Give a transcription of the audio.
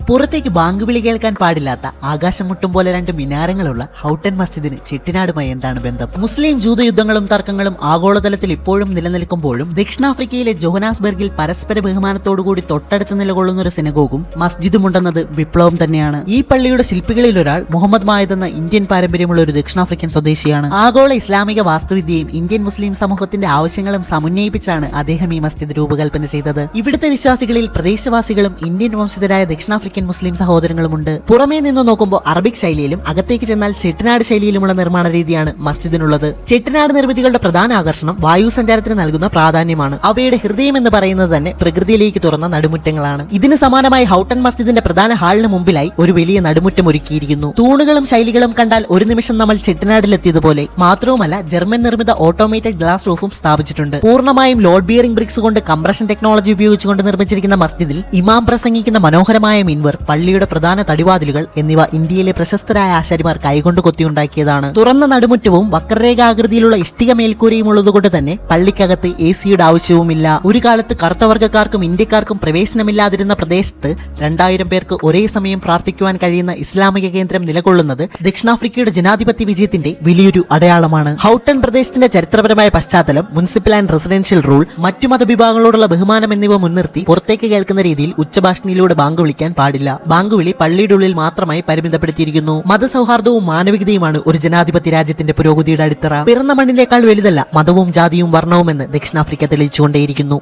പുറത്തേക്ക് ബാങ്ക് വിളി കേൾക്കാൻ പാടില്ലാത്ത ആകാശം മുട്ടും പോലെ രണ്ട് മിനാരങ്ങളുള്ള ഹൗട്ടൻ മസ്ജിദിന് ചെട്ടിനാടുമായി എന്താണ് ബന്ധം? മുസ്ലിം ജൂത യുദ്ധങ്ങളും തർക്കങ്ങളും ആഗോളതലത്തിൽ ഇപ്പോഴും നിലനിൽക്കുമ്പോഴും ദക്ഷിണാഫ്രിക്കയിലെ ജോഹനാസ്ബർഗിൽ പരസ്പര ബഹുമാനത്തോടുകൂടി തൊട്ടടുത്ത് നിലകൊള്ളുന്ന ഒരു സിനഗോഗും മസ്ജിദുമുണ്ടെന്നത് വിപ്ലവം തന്നെയാണ്. ഈ പള്ളിയുടെ ശില്പികളിൽ ഒരാൾ മുഹമ്മദ് മായദ് എന്ന ഇന്ത്യൻ പാരമ്പര്യമുള്ള ഒരു ദക്ഷിണാഫ്രിക്കൻ സ്വദേശിയാണ്. ആഗോള ഇസ്ലാമിക വാസ്തുവിദ്യയും ഇന്ത്യൻ മുസ്ലിം സമൂഹത്തിന്റെ ആവശ്യങ്ങളും സമന്വയിപ്പിച്ചാണ് അദ്ദേഹം ഈ മസ്ജിദ് രൂപകൽപ്പന ചെയ്തത്. ഇവിടുത്തെ വിശ്വാസികളിൽ പ്രദേശവാസികളും ഇന്ത്യൻ വംശജരായ ദക്ഷിണാഫ്രിക്കൻ മുസ്ലിം സഹോദരങ്ങളുമുണ്ട്. പുറമേ നിന്ന് നോക്കുമ്പോൾ അറബിക് ശൈലിയിലും അകത്തേക്ക് ചെന്നാൽ ചെട്ടിനാട് ശൈലിയിലുമുള്ള നിർമ്മാണ രീതിയാണ് മസ്ജിദിനുള്ളത്. ചെട്ടിനാട് നിർമ്മിതികളുടെ പ്രധാന ആകർഷണം വായു സഞ്ചാരത്തിന് നൽകുന്ന പ്രാധാന്യമാണ്. അവയുടെ ഹൃദയം എന്ന് പറയുന്നത് തന്നെ പ്രകൃതിയിലേക്ക് തുറന്ന നടുമുറ്റങ്ങളാണ്. ഇതിന് സമാനമായി ഹൗട്ടൻ മസ്ജിദിന്റെ പ്രധാന ഹാളിന് മുമ്പിലായി ഒരു വലിയ നടുമുറ്റം ഒരുക്കിയിരിക്കുന്നു. തൂണുകളും ശൈലികളും കണ്ടാൽ ഒരു നിമിഷം നമ്മൾ ചെട്ടിനാടിലെത്തിയതുപോലെ. മാത്രവുമല്ല, ജർമ്മൻ നിർമ്മിത ഓട്ടോമേറ്റഡ് ഗ്ലാസ് റൂഫും സ്ഥാപിച്ചിട്ടുണ്ട്. പൂർണ്ണമായും ലോഡ് ബിയറിംഗ് ബ്രിക്സ് കൊണ്ട് കംപ്രഷൻ ടെക്നോളജി ഉപയോഗിച്ചുകൊണ്ട് നിർമ്മിച്ചിരിക്കുന്ന മസ്ജിദിൽ ഇമാം പ്രസംഗിക്കുന്ന മനോഹരമായ മിൻവർ, പള്ളിയുടെ പ്രധാന തടിവാതിലുകൾ എന്നിവ ഇന്ത്യയിലെ പ്രശസ്തരായ ആശാരിമാർ കൈകൊണ്ട് കൊത്തിയുണ്ടാക്കിയതാണ്. തുറന്ന നടുമുറ്റവും വക്രരേഖാകൃതിയിലുള്ള ഇഷ്ടിക മേൽക്കൂരയും ഉള്ളതുകൊണ്ട് തന്നെ പള്ളിക്കകത്ത് AC-യുടെ ആവശ്യവുമില്ല. ഒരു കാലത്ത് കറുത്തവർഗ്ഗക്കാർക്കും ഇന്ത്യക്കാർക്കും പ്രവേശനമില്ലാതിരുന്ന പ്രദേശത്ത് 2000 പേർക്ക് ഒരേ സമയം പ്രാർത്ഥിക്കുവാൻ കഴിയുന്ന ഇസ്ലാമിക കേന്ദ്രം നിലകൊള്ളുന്നത് ദക്ഷിണാഫ്രിക്കയുടെ ജനാധിപത്യ വിജയത്തിന്റെ വലിയൊരു അടയാളമാണ്. ഹൗട്ടൻ പ്രദേശത്തിന്റെ ചരിത്രപരമായ പശ്ചാത്തലം, മുനിസിപ്പൽ ആൻഡ് റെസിഡൻഷ്യൽ റൂൾ, മറ്റു മതവിഭാഗങ്ങളോടുള്ള ബഹുമാനം എന്നിവ മുൻനിർത്തി പുറത്തേക്ക് കേൾക്കുന്ന രീതിയിൽ ഉച്ചഭാഷണിയിലൂടെ ബാങ്ക് വിളിക്കാൻ പാടില്ല. ബാങ്ക് വിളി പള്ളിയുടെ ഉള്ളിൽ മാത്രമായി പരിമിതപ്പെടുത്തിയിരിക്കുന്നു. മതസൗഹാർദ്ദവും മാനവികതയുമാണ് ഒരു ജനാധിപത്യ രാജ്യത്തിന്റെ പുരോഗതിയുടെ അടിത്തറ. പിറന്ന മണ്ണിനേക്കാൾ വലുതല്ല മതവും ജാതിയും വർണ്ണവും എന്ന് ദക്ഷിണാഫ്രിക്ക തെളിയിച്ചുകൊണ്ടേയിരിക്കുന്നു.